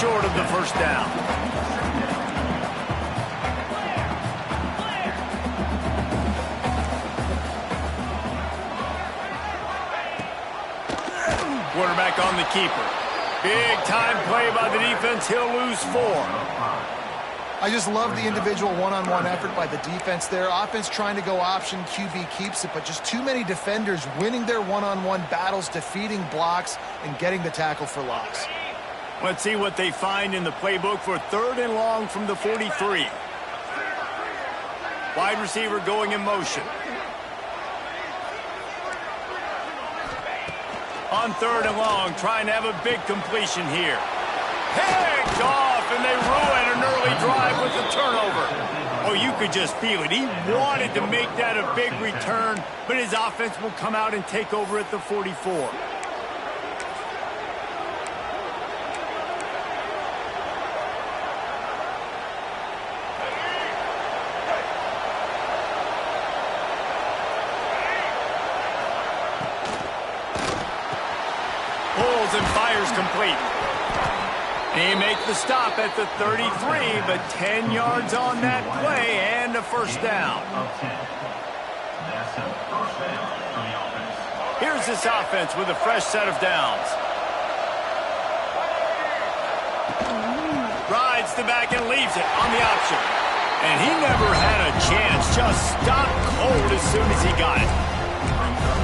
short of the first down. Quarterback on the keeper. Big time play by the defense. He'll lose 4. I just love the individual one-on-one effort by the defense there. Offense trying to go option, QB keeps it, but just too many defenders winning their one-on-one battles, defeating blocks, and getting the tackle for loss. Let's see what they find in the playbook for 3rd and long from the 43. Wide receiver going in motion. On 3rd and long, trying to have a big completion here. Picked off, and they ruin an early drive with a turnover. Oh, you could just feel it. He wanted to make that a big return, but his offense will come out and take over at the 44. Pulls and fires complete. They make the stop at the 33, but 10 yards on that play and a first down. Here's this offense with a fresh set of downs. Rides the back and leaves it on the option. And he never had a chance, just stopped cold as soon as he got it.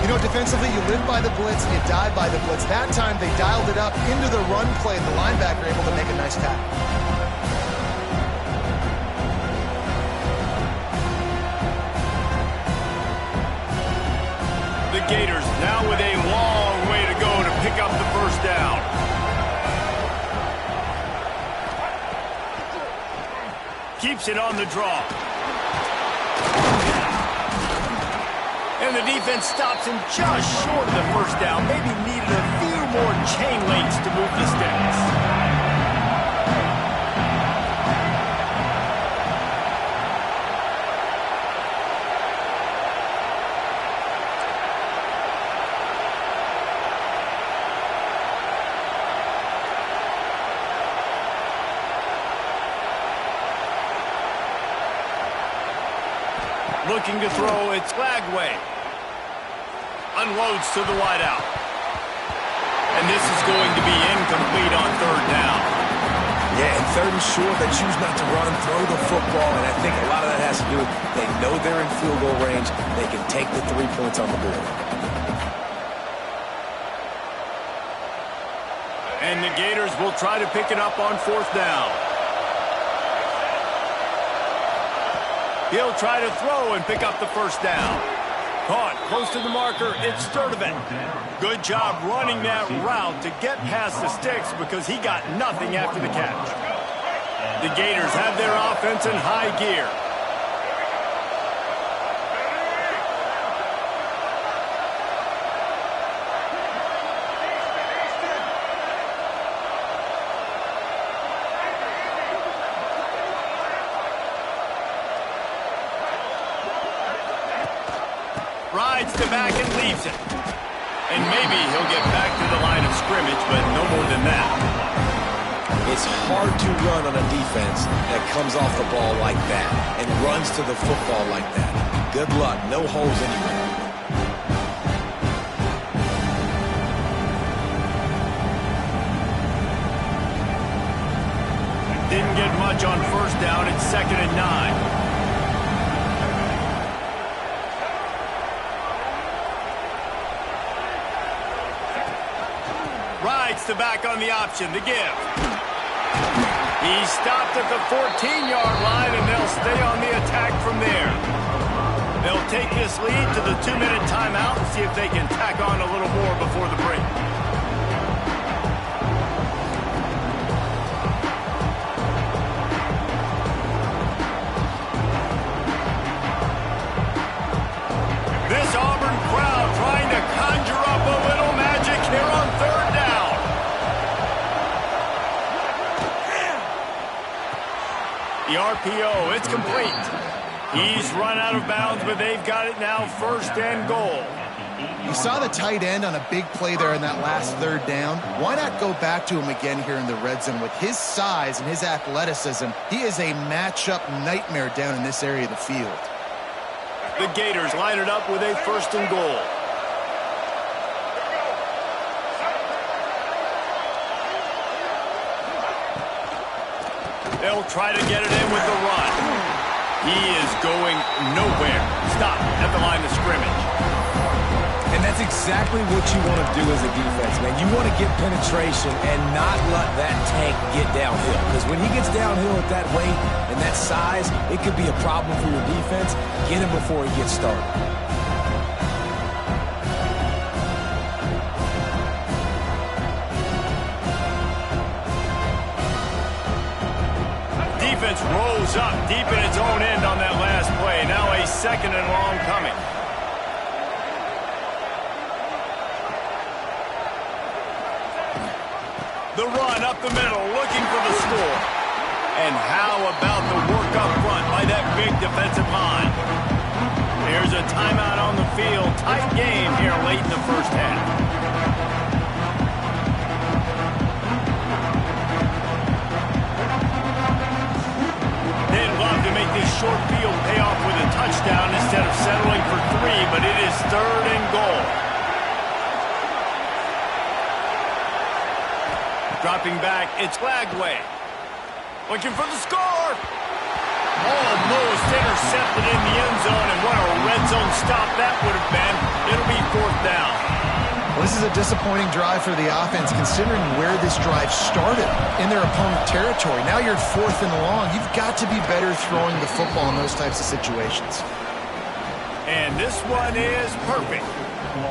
You know, defensively, you live by the blitz and you die by the blitz. That time, they dialed it up into the run play, and the linebacker able to make a nice tackle. The Gators now with a long way to go to pick up the first down. Keeps it on the draw. And the defense stops him just short of the first down. Maybe needed a few more chain links to move the sticks. Looking to throw, it's Lagway. Unloads to the wideout. And this is going to be incomplete on 3rd down. Yeah, and 3rd and short, they choose not to run, throw the football, and I think a lot of that has to do with they know they're in field goal range. They can take the 3 points on the board. And the Gators will try to pick it up on 4th down. He'll try to throw and pick up the first down. Caught close to the marker, it's Sturdivant. Good job running that route to get past the sticks because he got nothing after the catch. The Gators have their offense in high gear. Rides the back and leaves it. And maybe he'll get back to the line of scrimmage, but no more than that. It's hard to run on a defense that comes off the ball like that and runs to the football like that. Good luck. No holes anywhere. Didn't get much on 1st down. It's 2nd and 9. Rides the back on the option, the give. He stopped at the 14-yard line, and they'll stay on the attack from there. They'll take this lead to the 2-minute timeout and see if they can tack on a little more before the break. This Auburn crowd trying to conjure up a little magic here on 3rd down. The RPO, it's complete. He's run out of bounds, but they've got it now 1st and goal. You saw the tight end on a big play there in that last third down. Why not go back to him again here in the red zone? With his size and his athleticism, he is a matchup nightmare down in this area of the field. The Gators line it up with a 1st and goal. They'll try to get it in with the run. He is going nowhere. Stop at the line of scrimmage. And that's exactly what you want to do as a defense, man. You want to get penetration and not let that tank get downhill. Because when he gets downhill at that weight and that size, it could be a problem for your defense. Get him before he gets started. Defense rolls up deep in its own end on that last play. Now a 2nd and long coming. The run up the middle, looking for the score. And how about the work up front by that big defensive line? There's a timeout on the field. Tight game here late in the first half. They'd love to make this short field pay off with a touchdown instead of settling for 3, but it is 3rd and goal. Dropping back, it's Lagway. Looking for the score. Almost intercepted in the end zone, and what a red zone stop that would have been. It'll be 4th down. Well, this is a disappointing drive for the offense, considering where this drive started in their opponent territory. Now you're 4th and long. You've got to be better throwing the football in those types of situations. And this one is perfect.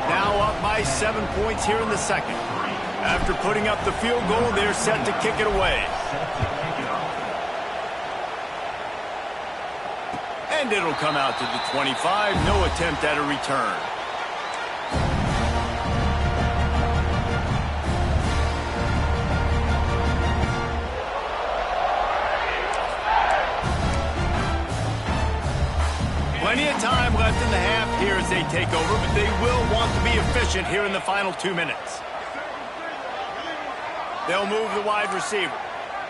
Now up by 7 points here in the 2nd. After putting up the field goal, they're set to kick it away. And it'll come out to the 25. No attempt at a return. Plenty of time left in the half here as they take over, but they will want to be efficient here in the final 2 minutes. They'll move the wide receiver.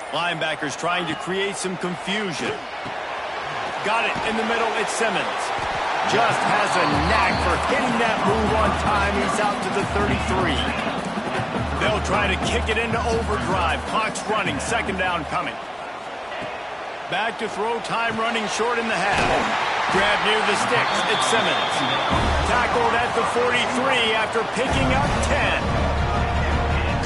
Linebackers trying to create some confusion. Got it in the middle. It's Simmons. Just has a knack for hitting that move on time. He's out to the 33. They'll try to kick it into overdrive. Clock's running. 2nd down coming. Back to throw. Time running short in the half. Grab near the sticks. It's Simmons. Tackled at the 43 after picking up 10.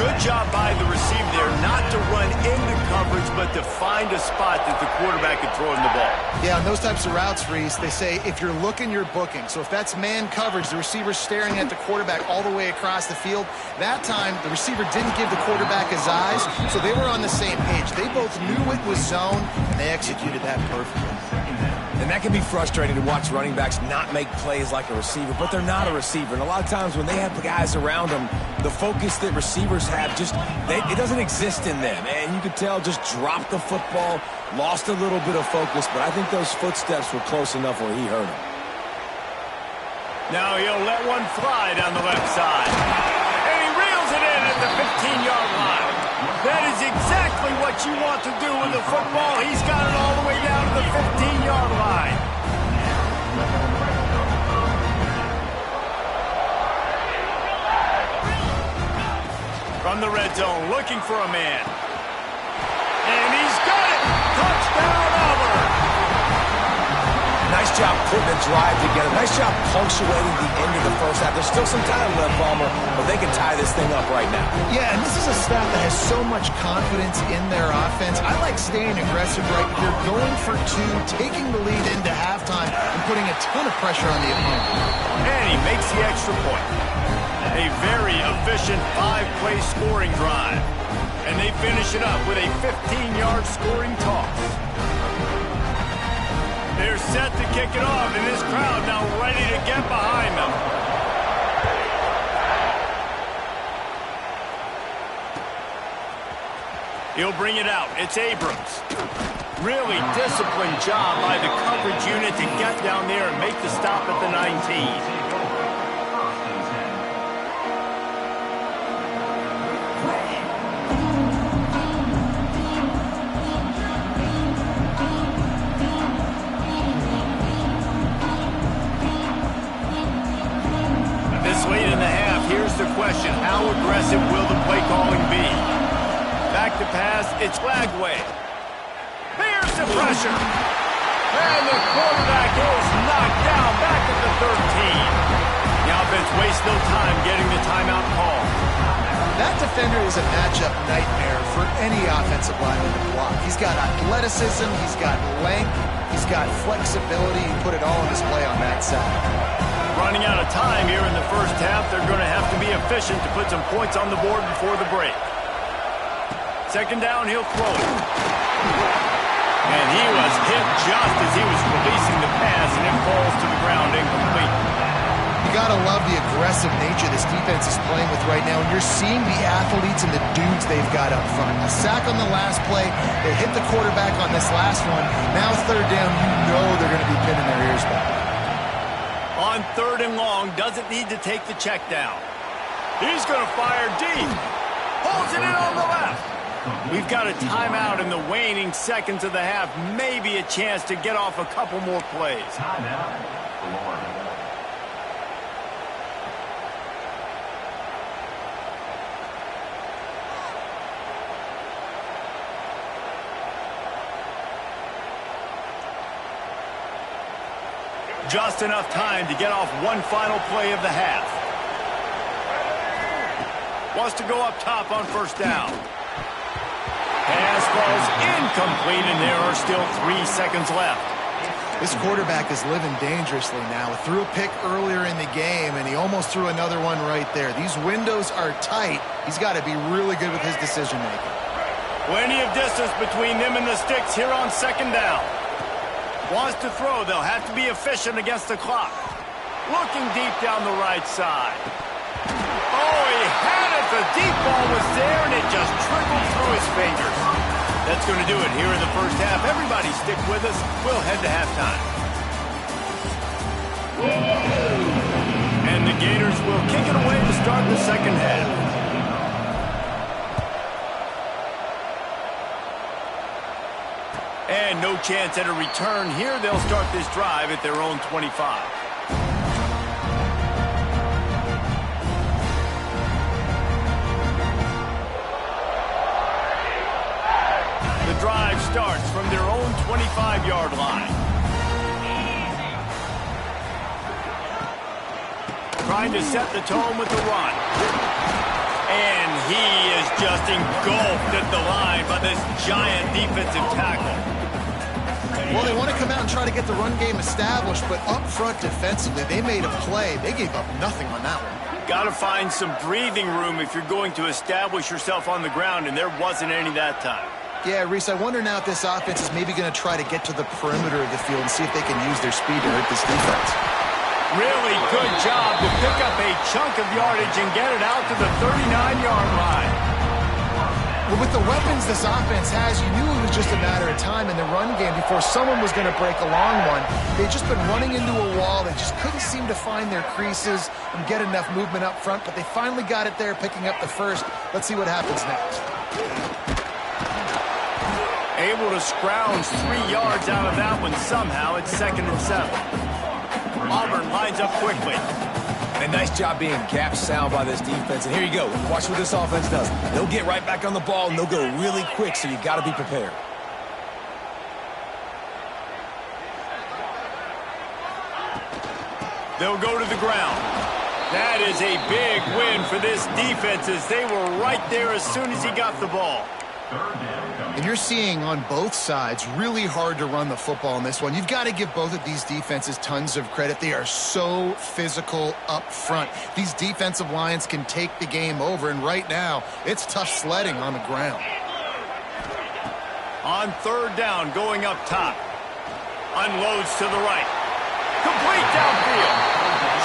Good job by the receiver there, not to run into coverage, but to find a spot that the quarterback could throw him the ball. Yeah, on those types of routes, Reese, they say if you're looking, you're booking. So if that's man coverage, the receiver's staring at the quarterback all the way across the field. That time, the receiver didn't give the quarterback his eyes, so they were on the same page. They both knew it was zone, and they executed that perfectly. And that can be frustrating to watch running backs not make plays like a receiver, but they're not a receiver. And a lot of times when they have guys around them, the focus that receivers have it doesn't exist in them. And you could tell just dropped the football, lost a little bit of focus, but I think those footsteps were close enough where he hurt him. Now he'll let one fly down the left side. And he reels it in at the 15-yard line. That is exactly what you want to do with the football. He's got it all the way down to the 15-yard line. From the red zone, looking for a man. And he's got it! Touchdown, Auburn! Nice job putting a drive together. Nice job punctuating the end of the first half. There's still some time left, Palmer, but they can tie this thing up right now. Yeah, and this is a staff that has so much confidence in their offense. I like staying aggressive right here, going for 2, taking the lead into halftime, and putting a ton of pressure on the opponent. And he makes the extra point. A very efficient 5-play scoring drive. And they finish it up with a 15-yard scoring toss. They're set to kick it off, and this crowd now ready to get behind them. He'll bring it out. It's Abrams. Really disciplined job by the coverage unit to get down there and make the stop at the 19. to pass. It's Lagway. Here's the pressure. And the quarterback is knocked down back at the 13. The offense wastes no time getting the timeout call. That defender is a matchup nightmare for any offensive lineman to block. He's got athleticism, he's got length, he's got flexibility. He put it all on display on that side. Running out of time here in the first half, they're going to have to be efficient to put some points on the board before the break. Second down, he'll throw it. And he was hit just as he was releasing the pass, and it falls to the ground incomplete. You got to love the aggressive nature this defense is playing with right now, and you're seeing the athletes and the dudes they've got up front. A sack on the last play, they hit the quarterback on this last one. Now third down, you know they're going to be pinning their ears back. On third and long, doesn't need to take the check down. He's going to fire deep. Holds it in on the left. We've got a timeout in the waning seconds of the half. Maybe a chance to get off a couple more plays. Just enough time to get off one final play of the half. Wants to go up top on first down. Pass falls incomplete, and there are still 3 seconds left. This quarterback is living dangerously now. Threw a pick earlier in the game, and he almost threw another one right there. These windows are tight. He's got to be really good with his decision-making. Plenty of distance between them and the sticks here on second down. Wants to throw. They'll have to be efficient against the clock. Looking deep down the right side. Oh, he had it. The deep ball was there, and it just trickled through his fingers. That's going to do it here in the first half. Everybody stick with us. We'll head to halftime. And the Gators will kick it away to start the second half. And no chance at a return here. They'll start this drive at their own 25. The drive starts from their own 25-yard line. Trying to set the tone with the run. And he is just engulfed at the line by this giant defensive tackle. Well, they want to come out and try to get the run game established, but up front defensively, they made a play. They gave up nothing on that one. Got to find some breathing room if you're going to establish yourself on the ground, and there wasn't any that time. Yeah, Reese, I wonder now if this offense is maybe going to try to get to the perimeter of the field and see if they can use their speed to hurt this defense. Really good job to pick up a chunk of yardage and get it out to the 39-yard line. Well, with the weapons this offense has, you knew it was just a matter of time in the run game before someone was going to break a long one. They'd just been running into a wall. They just couldn't seem to find their creases and get enough movement up front, but they finally got it there, picking up the first. Let's see what happens next. Able to scrounge 3 yards out of that one somehow. It's 2nd and 7. Auburn lines up quickly. And nice job being gap sound by this defense. And here you go. Watch what this offense does. They'll get right back on the ball, and they'll go really quick, so you got to be prepared. They'll go to the ground. That is a big win for this defense as they were right there as soon as he got the ball. And you're seeing on both sides really hard to run the football in this one. You've got to give both of these defenses tons of credit. They are so physical up front. These defensive lines can take the game over, and right now, it's tough sledding on the ground. On third down, going up top. Unloads to the right. Complete downfield.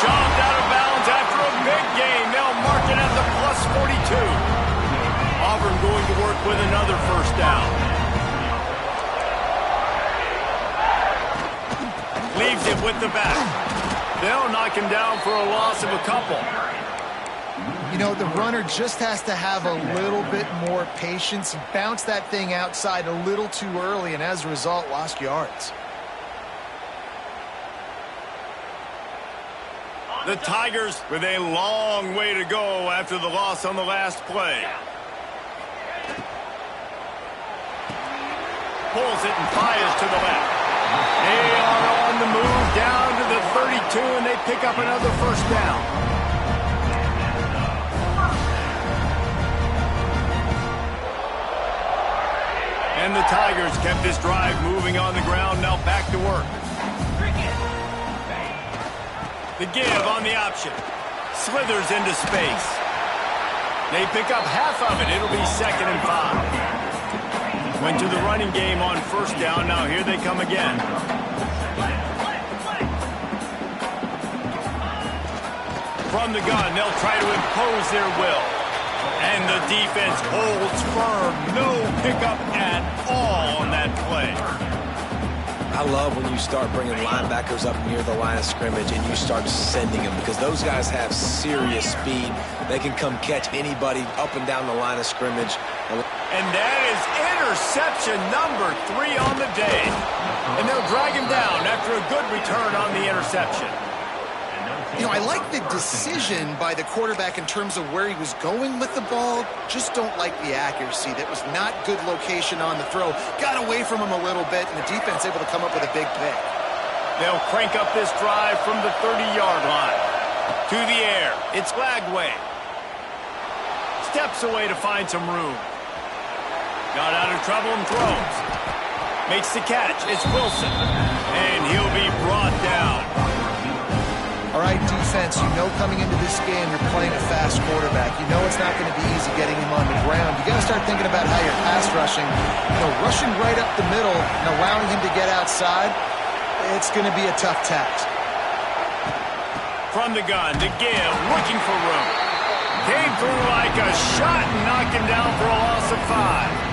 Shoved out of bounds after a big gain. They'll mark it at the +42. Auburn going to work with another first down. Leaves it with the back. They'll knock him down for a loss of a couple. You know, the runner just has to have a little bit more patience. He bounced that thing outside a little too early, and as a result, lost yards. The Tigers with a long way to go after the loss on the last play. pulls it and fires to the left. They are on the move down to the 32, and they pick up another first down. And the Tigers kept this drive moving on the ground. Now back to work. The give on the option. Slithers into space. They pick up half of it. It'll be 2nd and 5. Went to the running game on first down. Now here they come again. From the gun, they'll try to impose their will. And the defense holds firm. No pickup at all on that play. I love when you start bringing linebackers up near the line of scrimmage and you start sending them, because those guys have serious speed. They can come catch anybody up and down the line of scrimmage. And that is interception number 3 on the day. And they'll drag him down after a good return on the interception. You know, I like the decision by the quarterback in terms of where he was going with the ball. Just don't like the accuracy. That was not good location on the throw. Got away from him a little bit, and the defense able to come up with a big pick. They'll crank up this drive from the 30-yard line. To the air. It's Lagway. Steps away to find some room. Got out of trouble and throws. Makes the catch. It's Wilson. And he'll be brought down. All right, defense, you know coming into this game you're playing a fast quarterback. You know it's not going to be easy getting him on the ground. You got to start thinking about how you're pass rushing. You know, rushing right up the middle and allowing him to get outside, it's going to be a tough task. From the gun, to give, looking for room. Came through like a shot and knocked him down for a loss of 5.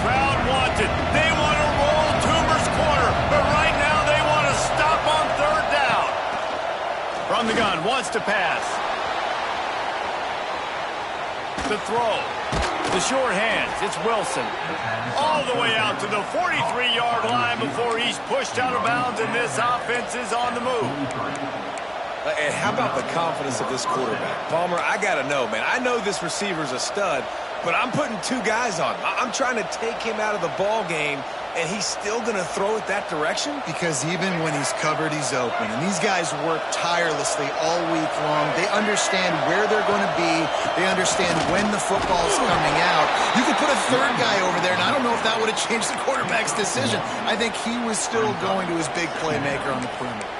Crowd wants it. They want to roll Toomer's corner, but right now they want to stop on 3rd down. From the gun, wants to pass. The throw. The short hands. It's Wilson. All the way out to the 43-yard line before he's pushed out of bounds, and this offense is on the move. And how about the confidence of this quarterback? Palmer, I got to know, man. I know this receiver's a stud, but I'm putting 2 guys on him. I'm trying to take him out of the ball game, and he's still going to throw it that direction? Because even when he's covered, he's open. And these guys work tirelessly all week long. They understand where they're going to be. They understand when the football's coming out. You could put a 3rd guy over there, and I don't know if that would have changed the quarterback's decision. I think he was still going to his big playmaker on the perimeter.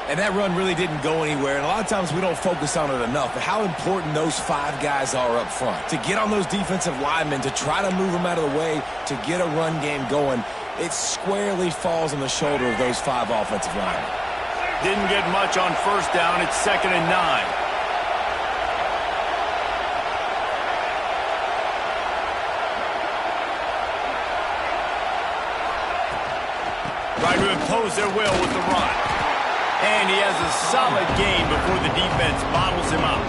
And that run really didn't go anywhere, and a lot of times we don't focus on it enough, but how important those 5 guys are up front. To get on those defensive linemen, to try to move them out of the way, to get a run game going, it squarely falls on the shoulder of those 5 offensive linemen. Didn't get much on first down. It's 2nd and 9. Trying to impose their will with the run. And he has a solid game before the defense bottles him up.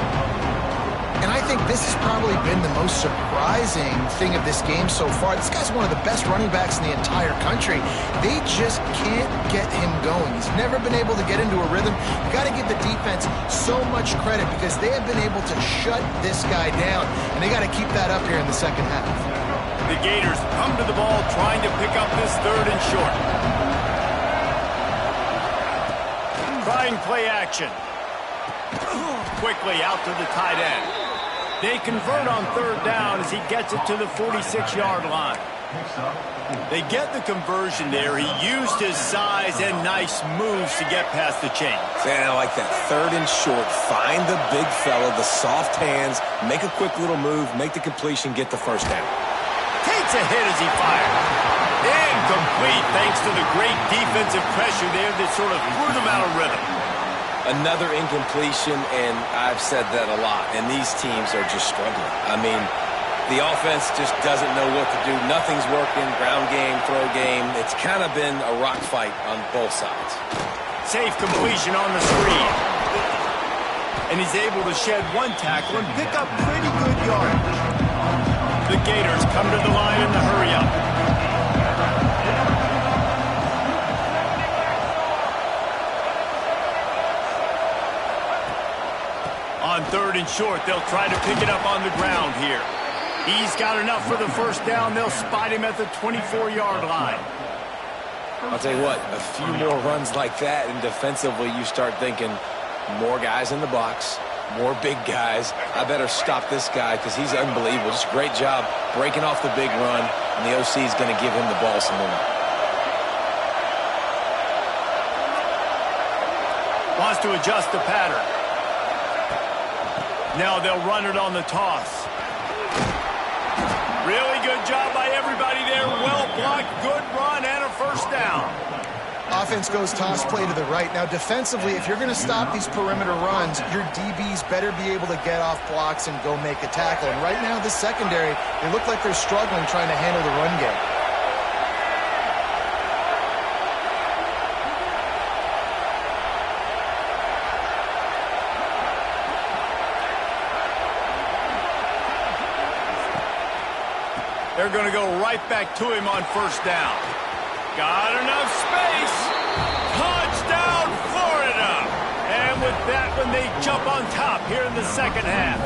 And I think this has probably been the most surprising thing of this game so far. This guy's one of the best running backs in the entire country. They just can't get him going. He's never been able to get into a rhythm. You got to give the defense so much credit because they have been able to shut this guy down. And they got to keep that up here in the second half. The Gators come to the ball trying to pick up this 3rd and short. Trying play action. Quickly out to the tight end. They convert on 3rd down as he gets it to the 46-yard line. They get the conversion there. He used his size and nice moves to get past the chains. And I like that 3rd and short. Find the big fella, the soft hands, make a quick little move, make the completion, get the first down. Takes a hit as he fires. Incomplete thanks to the great defensive pressure there that sort of threw them out of rhythm. Another incompletion, and I've said that a lot, and these teams are just struggling. I mean, the offense just doesn't know what to do. Nothing's working, ground game, throw game. It's kind of been a rock fight on both sides. Safe completion on the screen. And he's able to shed 1 tackle and pick up pretty good yardage. The Gators come to the line in the hurry-up. On 3rd and short, they'll try to pick it up on the ground here. He's got enough for the first down. They'll spot him at the 24-yard line. I'll tell you what, a few more runs like that, and defensively you start thinking more guys in the box, more big guys. I better stop this guy because he's unbelievable. Just a great job breaking off the big run, and the OC is going to give him the ball some more. Wants to adjust the pattern. Now they'll run it on the toss. Really good job by everybody there. Well blocked, good run, and a first down. Offense goes toss play to the right. Now, defensively, if you're going to stop these perimeter runs, your DBs better be able to get off blocks and go make a tackle. And right now, the secondary, they look like they're struggling trying to handle the run game. They're going to go right back to him on first down. Got enough space. Touchdown, Florida. And with that one, they jump on top here in the second half.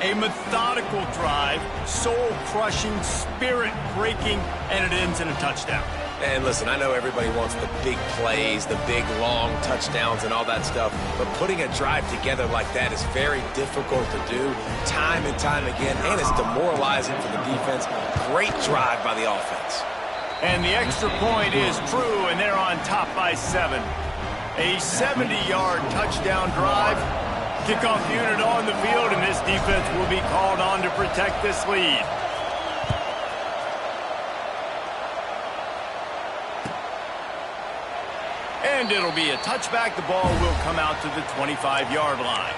A methodical drive, soul-crushing, spirit-breaking, and it ends in a touchdown. And listen, I know everybody wants the big plays, the big, long touchdowns and all that stuff, but putting a drive together like that is very difficult to do time and time again, and it's demoralizing for the defense. Great drive by the offense. And the extra point is true, and they're on top by 7. A 70-yard touchdown drive. Kickoff unit on the field, and this defense will be called on to protect this lead. And it'll be a touchback. The ball will come out to the 25-yard line.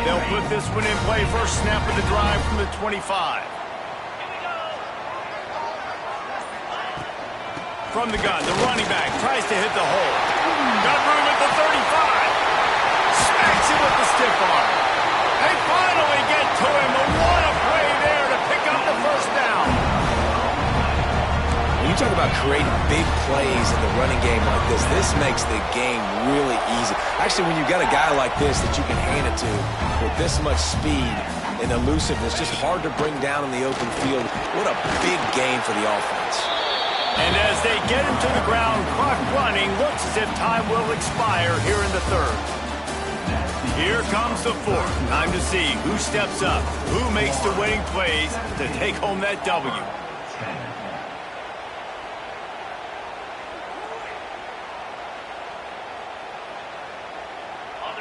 They'll put this one in play. First snap of the drive from the 25. From the gun, the running back tries to hit the hole. Got room at the 35. Smacks him with the stiff arm. They finally get to him. And what a play there to pick up the first down. When you talk about creating big plays in the running game like this makes the game really easy. Actually, when you got a guy like this that you can hand it to with this much speed and elusiveness, just hard to bring down in the open field. What a big game for the offense. And as they get him to the ground, clock running, looks as if time will expire here in the third. Here comes the fourth. Time to see who steps up, who makes the winning plays to take home that W.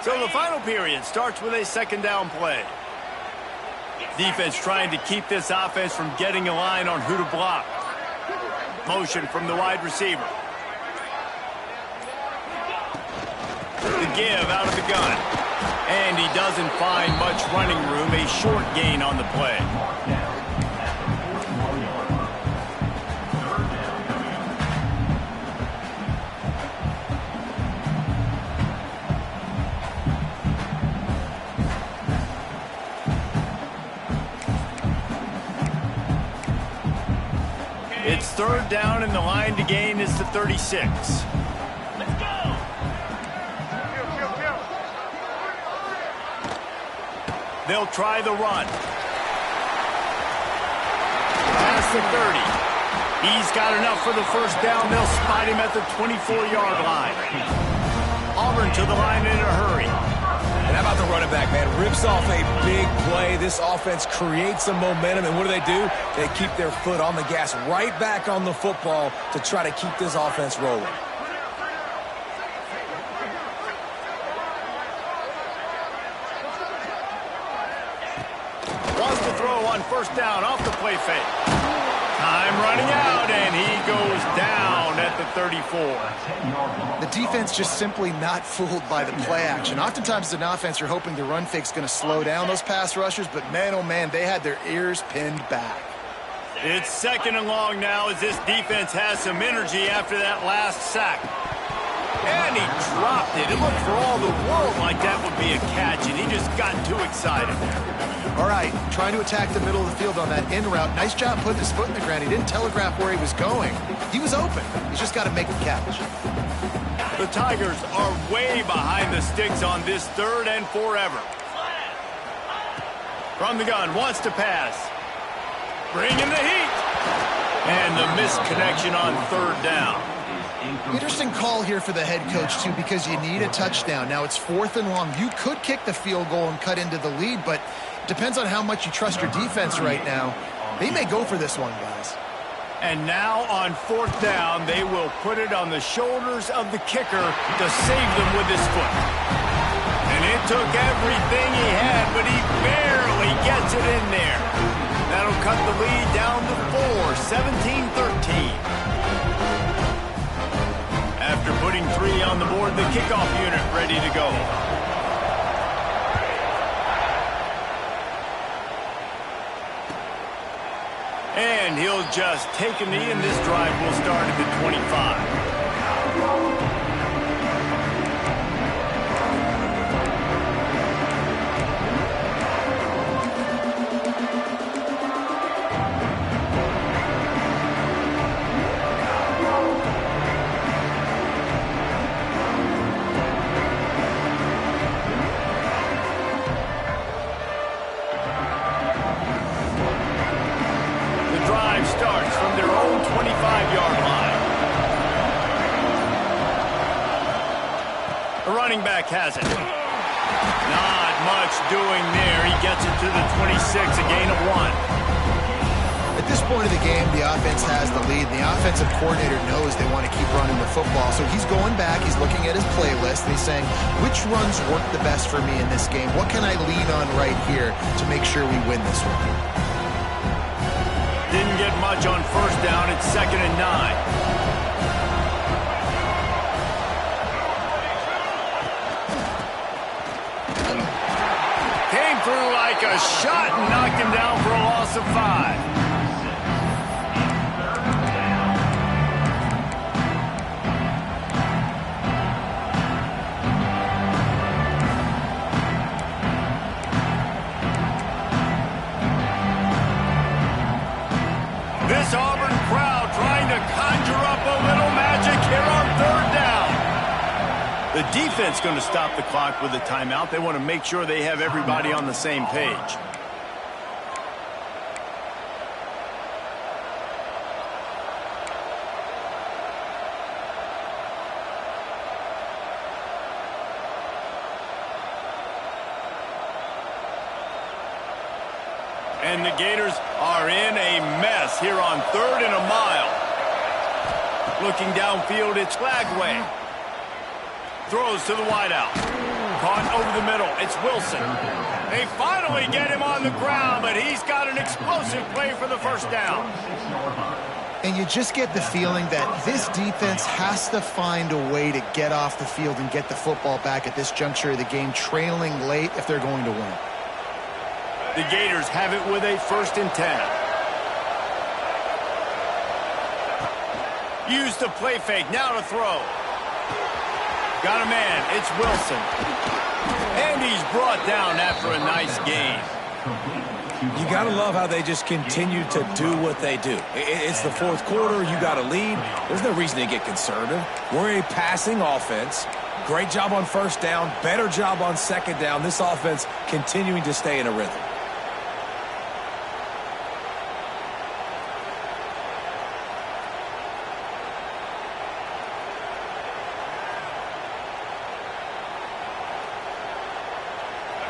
So the final period starts with a second down play. Defense trying to keep this offense from getting a line on who to block. Motion from the wide receiver. The give out of the gun. And he doesn't find much running room. A short gain on the play. It's third down, and the line to gain is the 36. Let's go! They'll try the run. Past the 30. He's got enough for the first down. They'll spot him at the 24-yard line. Auburn to the line in a hurry. And how about the running back, man? Rips off a big play. This offense creates some momentum, and what do? They keep their foot on the gas, right back on the football to try to keep this offense rolling. Wants to throw on first down off the play fake. Time running out, and he goes down at the 34. The defense just simply not fooled by the play action. Oftentimes as an offense, you're hoping the run fake's going to slow down those pass rushers, but man, oh man, they had their ears pinned back. It's second and long now as this defense has some energy after that last sack. And he dropped it. It looked for all the world like that would be a catch, and he just got too excited. All right, trying to attack the middle of the field on that in route. Nice job putting his foot in the ground. He didn't telegraph where he was going. He was open. He's just got to make the catch. The Tigers are way behind the sticks on this 3rd and forever. From the gun, wants to pass. Bringing the heat. And the misconnection on 3rd down. Interesting call here for the head coach, too, because you need a touchdown. Now, it's 4th and long. You could kick the field goal and cut into the lead, but it depends on how much you trust your defense right now. They may go for this one, guys. And now on 4th down, they will put it on the shoulders of the kicker to save them with his foot. And it took everything he had, but he barely gets it in there. That'll cut the lead down to 4, 17-13. After putting 3 on the board, the kickoff unit ready to go. And he'll just take a knee, and this drive will start at the 25. Starts from their own 25-yard line. The running back has it. Not much doing there. He gets it to the 26, a gain of 1. At this point of the game, the offense has the lead. The offensive coordinator knows they want to keep running the football. So he's going back, he's looking at his playlist, and he's saying, which runs work the best for me in this game? What can I lean on right here to make sure we win this one? Didn't get much on 1st down. It's 2nd and 9. Came through like a shot and knocked him down for a loss of 5. This Auburn crowd trying to conjure up a little magic here on 3rd down. The defense going to stop the clock with a timeout. They want to make sure they have everybody on the same page. And the Gators are in a mess here on 3rd and a mile. Looking downfield, it's Lagway. Throws to the wideout. Caught over the middle. It's Wilson. They finally get him on the ground, but he's got an explosive play for the 1st down. And you just get the feeling that this defense has to find a way to get off the field and get the football back at this juncture of the game, trailing late if they're going to win. The Gators have it with a 1st and 10. Use the play fake, now to throw. Got a man, it's Wilson. And he's brought down after a nice gain. You got to love how they just continue to do what they do. It's the 4th quarter, you got a lead. There's no reason to get conservative. We're a passing offense. Great job on 1st down, better job on 2nd down. This offense continuing to stay in a rhythm.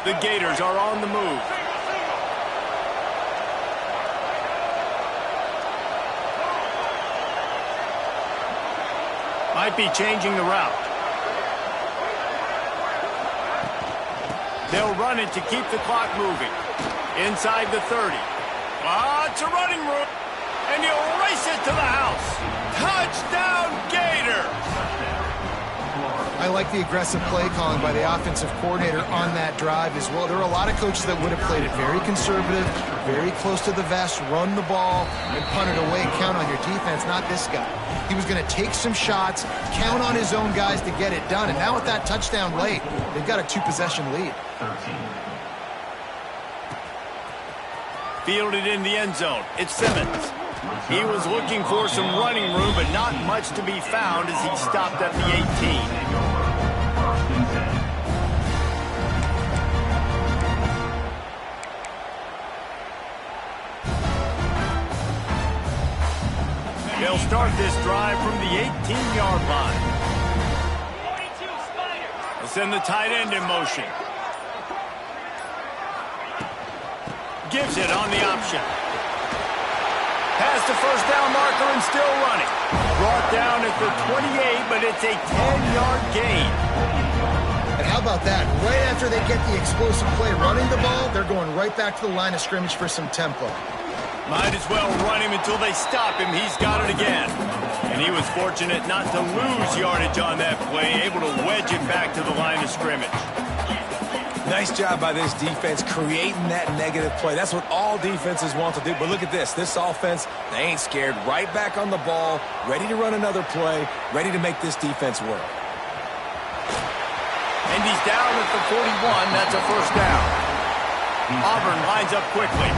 The Gators are on the move. Might be changing the route. They'll run it to keep the clock moving. Inside the 30. It's a running room. And you'll race it to the house. Touchdown, Gators! I like the aggressive play calling by the offensive coordinator on that drive as well. There are a lot of coaches that would have played it very conservative, very close to the vest, run the ball, and punt it away, count on your defense. Not this guy. He was going to take some shots, count on his own guys to get it done. And now with that touchdown late, they've got a 2-possession lead. Fielded in the end zone. It's Simmons. He was looking for some running room, but not much to be found as he stopped at the 18. They'll start this drive from the 18-yard line. They'll send the tight end in motion. Gives it on the option. Past the first down marker and still running. Brought down at the 28, but it's a 10-yard gain. And how about that? Right after they get the explosive play running the ball, they're going right back to the line of scrimmage for some tempo. Might as well run him until they stop him. He's got it again. And he was fortunate not to lose yardage on that play, able to wedge it back to the line of scrimmage. Nice job by this defense creating that negative play. That's what all defenses want to do. But look at this. This offense, they ain't scared. Right back on the ball, ready to run another play, ready to make this defense work. And he's down at the 41. That's a first down. Auburn lines up quickly.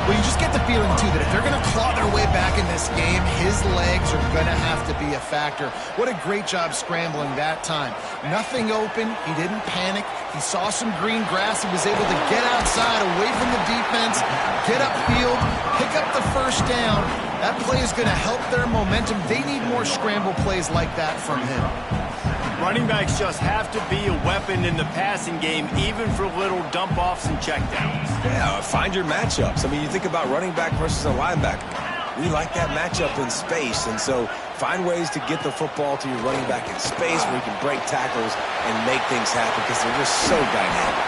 Well, you just get the feeling, too, that if they're going to claw their way back in this game, his legs are going to have to be a factor. What a great job scrambling that time. Nothing open. He didn't panic. He saw some green grass. He was able to get outside, away from the defense, get upfield, pick up the first down. That play is going to help their momentum. They need more scramble plays like that from him. Running backs just have to be a weapon in the passing game, even for little dump-offs and checkdowns. Yeah, find your matchups. I mean, you think about running back versus a linebacker. We like that matchup in space, and so find ways to get the football to your running back in space where you can break tackles and make things happen because they're just so dynamic.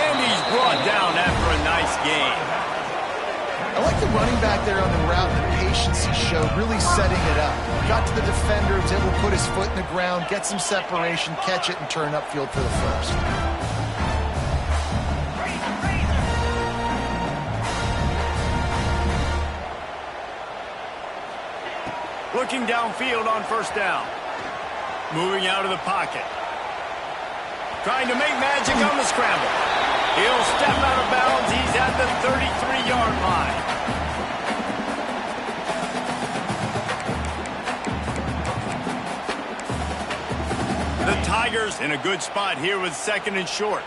And he's brought down after a nice gain. I like the running back there on the route and the patience he showed, really setting it up. Got to the defender, was able to put his foot in the ground, get some separation, catch it, and turn upfield for the first. Looking downfield on first down. Moving out of the pocket. Trying to make magic on the scramble. He'll step out of bounds. He's at the 33-yard line. The Tigers in a good spot here with second and short.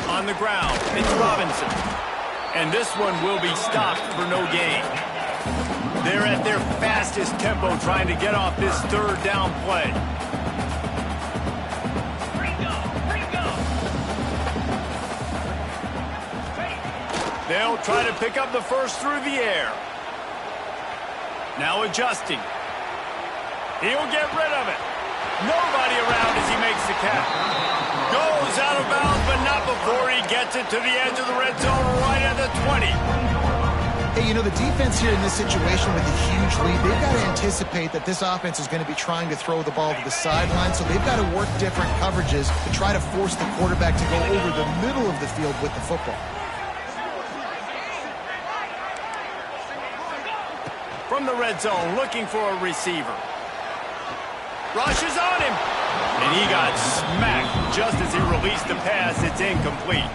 On the ground, it's Robinson. And this one will be stopped for no gain. They're at their fastest tempo trying to get off this third down play. They'll try to pick up the first through the air. Now adjusting. He'll get rid of it. Nobody around as he makes the catch. Goes out of bounds, but not before he gets it to the edge of the red zone right at the 20. Hey, you know, the defense here in this situation with a huge lead, they've got to anticipate that this offense is going to be trying to throw the ball to the sideline, so they've got to work different coverages to try to force the quarterback to go over the middle of the field with the football. From the red zone, looking for a receiver. Rushes on him. And he got smacked just as he released the pass. It's incomplete.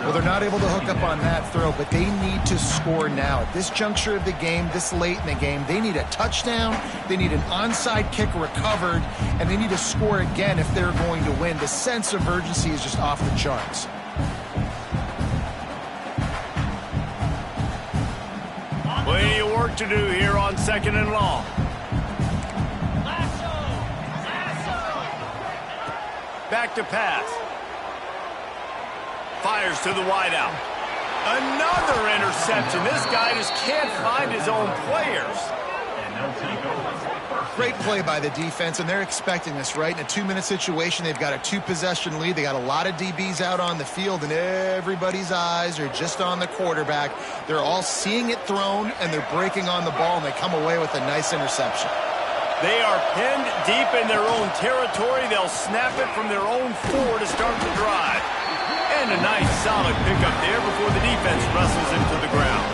Well, they're not able to hook up on that throw, but they need to score now. At this juncture of the game, this late in the game, they need a touchdown, they need an onside kick recovered, and they need to score again if they're going to win. The sense of urgency is just off the charts. Plenty of work to do here on second and long. Back to pass. Fires to the wideout. Another interception. This guy just can't find his own players. Great play by the defense, and they're expecting this, right? In a 2-minute situation, they've got a 2-possession lead. They got a lot of DBs out on the field, and everybody's eyes are just on the quarterback. They're all seeing it thrown, and they're breaking on the ball, and they come away with a nice interception. They are pinned deep in their own territory. They'll snap it from their own 4 to start the drive. And a nice solid pickup there before the defense wrestles him to the ground.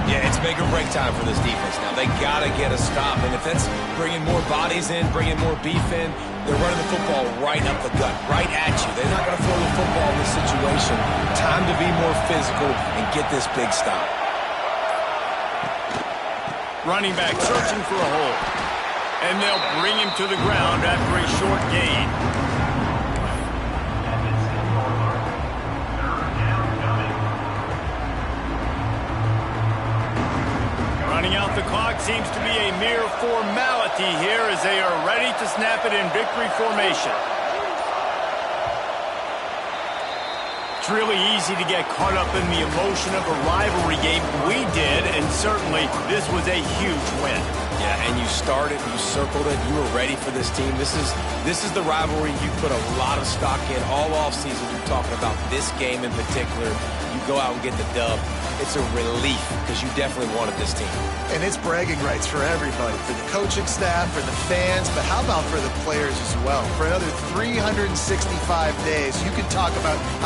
Yeah, it's make or break time for this defense now. They got to get a stop, and if that's bringing more bodies in, bringing more beef in, they're running the football right up the gut, right at you. They're not going to throw the football in this situation. Time to be more physical and get this big stop. Running back searching for a hole. And they'll bring him to the ground after a short gain. Running out the clock seems to be a mere formality here as they are ready to snap it in victory formation. It's really easy to get caught up in the emotion of a rivalry game. We did, and certainly this was a huge win. Yeah, and you started, you circled it, you were ready for this team. This is the rivalry you put a lot of stock in all offseason. You're talking about this game in particular. You go out and get the dub. It's a relief because you definitely wanted this team. And it's bragging rights for everybody, for the coaching staff, for the fans, but how about for the players as well? For another 365 days, you can talk about how